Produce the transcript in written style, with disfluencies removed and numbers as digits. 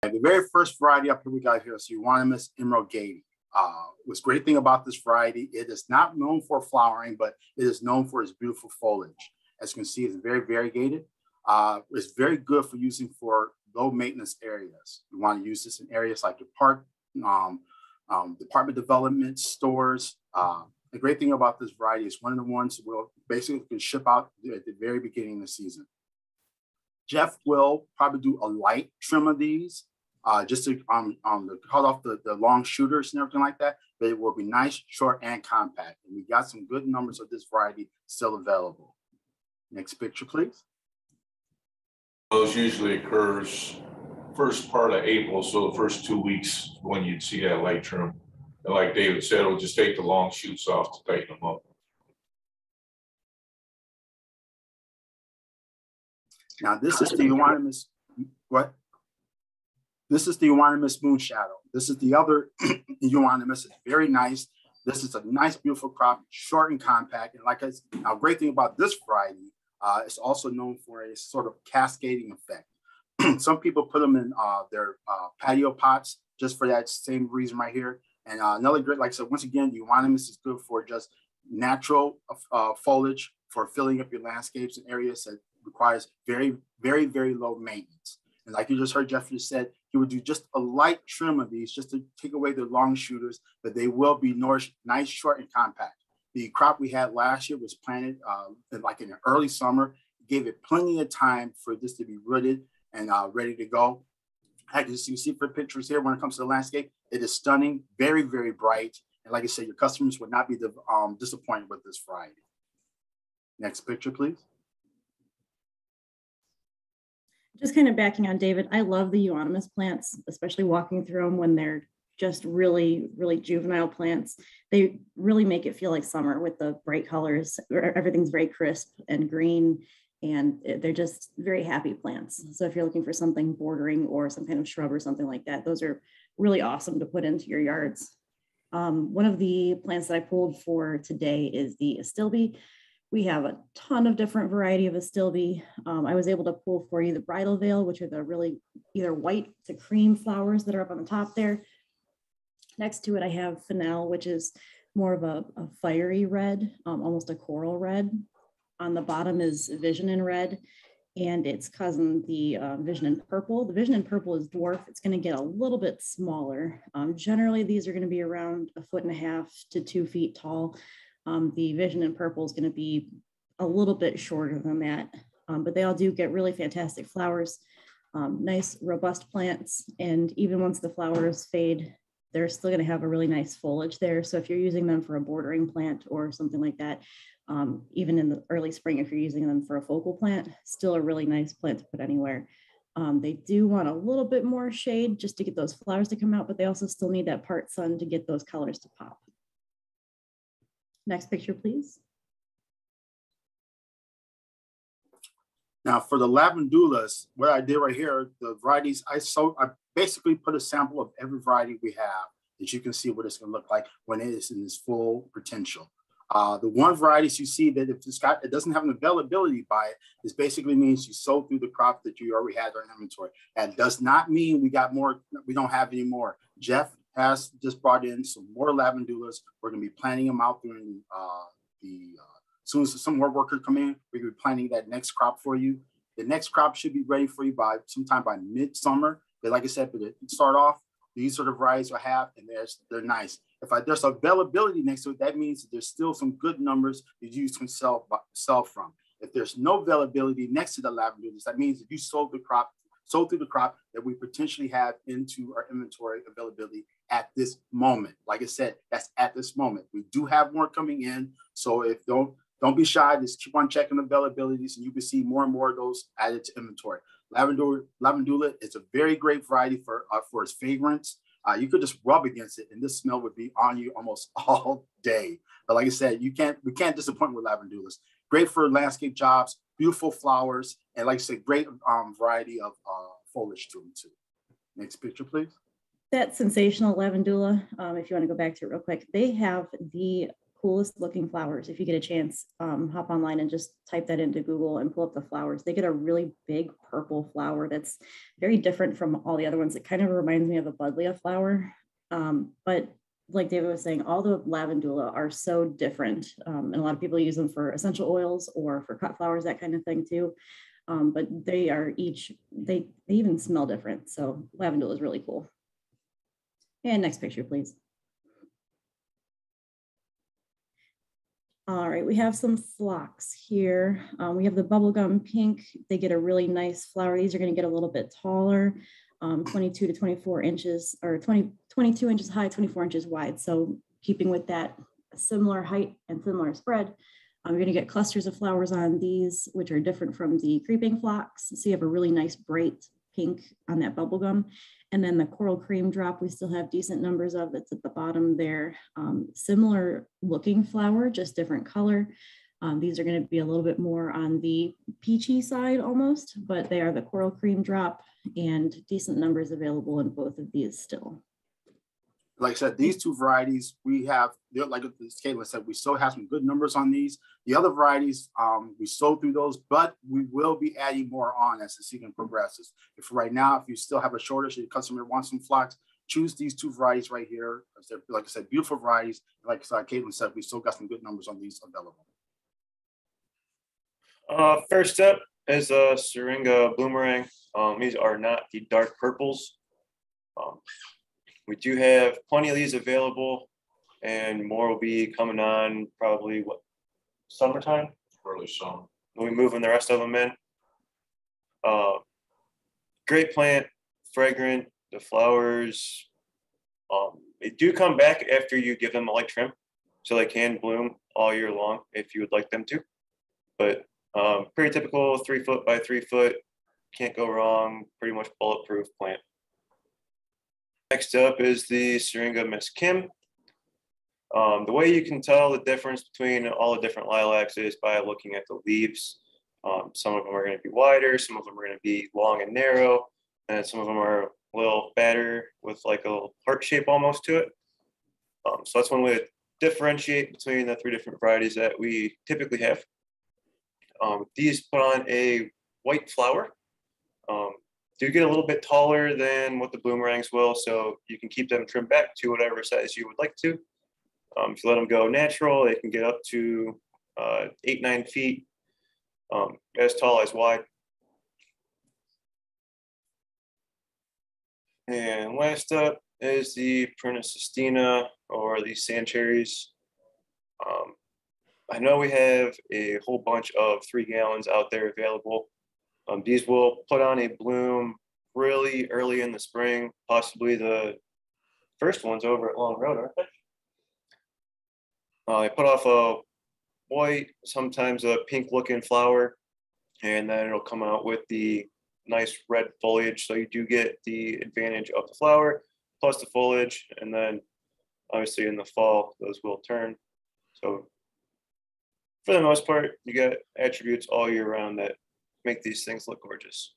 The very first variety up here we got here is Euonymus emeraldata. What's great thing about this variety, it is not known for flowering, but it is known for its beautiful foliage. As you can see, it's very variegated. It's very good for using for low maintenance areas. You want to use this in areas like your park, department development, stores. The great thing about this variety is one of the ones we'll basically can ship out at the very beginning of the season. Jeff will probably do a light trim of these, just to cut off the long shooters and everything like that, but it will be nice, short, and compact. And we got some good numbers of this variety still available. Next picture, please. Those usually occurs first part of April, so the first 2 weeks when you'd see that light trim. And like David said, it'll just take the long shoots off to tighten them up. Now this is the Euonymus, what? This is the Euonymus moon shadow. This is the other Euonymus. It's very nice. This is a nice, beautiful crop, short and compact. And like I said, a great thing about this variety, it's also known for a sort of cascading effect. Some people put them in their patio pots just for that same reason right here. And another great, like I said, once again, Euonymus is good for just natural foliage for filling up your landscapes and areas that requires very, very, very low maintenance. And like you just heard Jeff just said, he would do just a light trim of these just to take away the long shooters, but they will be nice, short, and compact. The crop we had last year was planted like in the early summer. It gave it plenty of time for this to be rooted and ready to go. As you see for pictures here, when it comes to the landscape, it is stunning, very, very bright. And like I said, your customers would not be disappointed with this variety. Next picture, please. Just kind of backing on David, I love the Euonymus plants, especially walking through them when they're just really, really juvenile plants. They really make it feel like summer with the bright colors. Everything's very crisp and green, and they're just very happy plants. So if you're looking for something bordering or some kind of shrub or something like that, those are really awesome to put into your yards. One of the plants that I pulled for today is the astilbe. We have a ton of different variety of astilbe. I was able to pull for you the bridal veil, which are the really either white to cream flowers that are up on the top there. Next to it, I have fennel, which is more of a fiery red, almost a coral red. On the bottom is vision in red, and its cousin, the vision in purple. The vision in purple is dwarf. It's going to get a little bit smaller. Generally, these are going to be around 1.5 to 2 feet tall. The vision in purple is going to be a little bit shorter than that, but they all do get really fantastic flowers, nice robust plants. And even once the flowers fade, they're still going to have a really nice foliage there. So if you're using them for a bordering plant or something like that, even in the early spring, if you're using them for a focal plant, still a really nice plant to put anywhere. They do want a little bit more shade just to get those flowers to come out, but they also still need that part sun to get those colors to pop. Next picture, please. Now for the lavendulas, what I did right here, the varieties, I basically put a sample of every variety we have that you can see what it's going to look like when it is in its full potential. The one varieties you see that if it doesn't have an availability by it, this basically means you sold through the crop that you already had in inventory. That does not mean we got more, we don't have any more. Jeff has just brought in some more lavendulas. We're going to be planting them out during as soon as some more workers come in, we're going to be planting that next crop for you. The next crop should be ready for you by sometime by midsummer. But like I said, but to start off, these are the varieties I have, and they're nice. If there's availability next to it, that means that there's still some good numbers that you can sell from. If there's no availability next to the lavendulas, that means that you sold through the crop that we potentially have into our inventory availability at this moment. Like I said, that's at this moment. We do have more coming in, so if don't be shy. Just keep on checking availabilities, and you can see more and more of those added to inventory. Lavandula is a very great variety for its fragrance. You could just rub against it, and this smell would be on you almost all day. But like I said, we can't disappoint with lavendulas. Great for landscape jobs, beautiful flowers, and like I said, great variety of foliage to them too. Next picture, please. That sensational lavandula, if you want to go back to it real quick, they have the coolest looking flowers. If you get a chance, hop online and just type that into Google and pull up the flowers. They get a really big purple flower that's very different from all the other ones. It kind of reminds me of a buddleia flower. But like David was saying, all the lavandula are so different. And a lot of people use them for essential oils or for cut flowers, that kind of thing too. But they are each, they even smell different. So lavandula is really cool. And next picture, please. All right, we have some phlox here. We have the bubblegum pink. They get a really nice flower. These are going to get a little bit taller, 22 to 24 inches, or 22 inches high, 24 inches wide. So keeping with that similar height and similar spread, you're going to get clusters of flowers on these, which are different from the creeping phlox. So you have a really nice bright pink on that bubblegum. And then the coral cream drop, we still have decent numbers of. That's at the bottom there. Similar looking flower, just different color. These are going to be a little bit more on the peachy side almost, but they are the coral cream drop, and decent numbers available in both of these still. Like I said, these two varieties, we have, like Caitlin said, we still have some good numbers on these. The other varieties, we sold through those, but we will be adding more on as the season progresses. If right now, if you still have a shortage and your customer wants some phlox, choose these two varieties right here. They're, like I said, beautiful varieties. Like Caitlin said, we still got some good numbers on these available. First up is a Syringa Bloomerang. These are not the dark purples. We do have plenty of these available, and more will be coming on probably summertime? Early summer. We'll be moving the rest of them in. Great plant, fragrant, the flowers. They do come back after you give them a light trim, so they can bloom all year long if you would like them to. But pretty typical 3 foot by 3 foot, can't go wrong, pretty much bulletproof plant. Next up is the Syringa Miss Kim. The way you can tell the difference between all the different lilacs is by looking at the leaves. Some of them are going to be wider, some of them are going to be long and narrow, and some of them are a little fatter with like a little heart shape almost to it. So that's one way to differentiate between the 3 different varieties that we typically have. These put on a white flower. Do get a little bit taller than what the bloomerangs will, so you can keep them trimmed back to whatever size you would like to. If you let them go natural, they can get up to 8-9 feet, as tall as wide. And last up is the Prunus or the sand cherries. I know we have a whole bunch of 3 gallons out there available. These will put on a bloom really early in the spring, possibly the first ones over at Long Road, aren't they? They put off a white, sometimes a pink looking flower, and then it'll come out with the nice red foliage. So you do get the advantage of the flower plus the foliage, and then obviously in the fall, those will turn. So for the most part, you get attributes all year round that make these things look gorgeous.